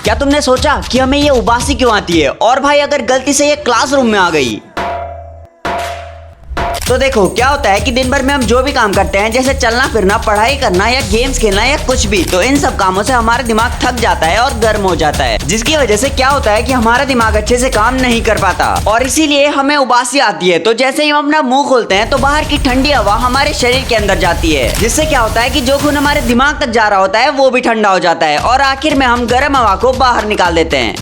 क्या तुमने सोचा कि हमें ये उबासी क्यों आती है? और भाई अगर गलती से ये क्लासरूम में आ गई तो देखो क्या होता है कि दिन भर में हम जो भी काम करते हैं, जैसे चलना फिरना, पढ़ाई करना या गेम्स खेलना या कुछ भी, तो इन सब कामों से हमारा दिमाग थक जाता है और गर्म हो जाता है, जिसकी वजह से क्या होता है कि हमारा दिमाग अच्छे से काम नहीं कर पाता और इसीलिए हमें उबासी आती है। तो जैसे ही हम अपना मुंह खोलते हैं तो बाहर की ठंडी हवा हमारे शरीर के अंदर जाती है, जिससे क्या होता है कि जो खून हमारे दिमाग तक जा रहा होता है वो भी ठंडा हो जाता है और आखिर में हम गर्म हवा को बाहर निकाल देते हैं।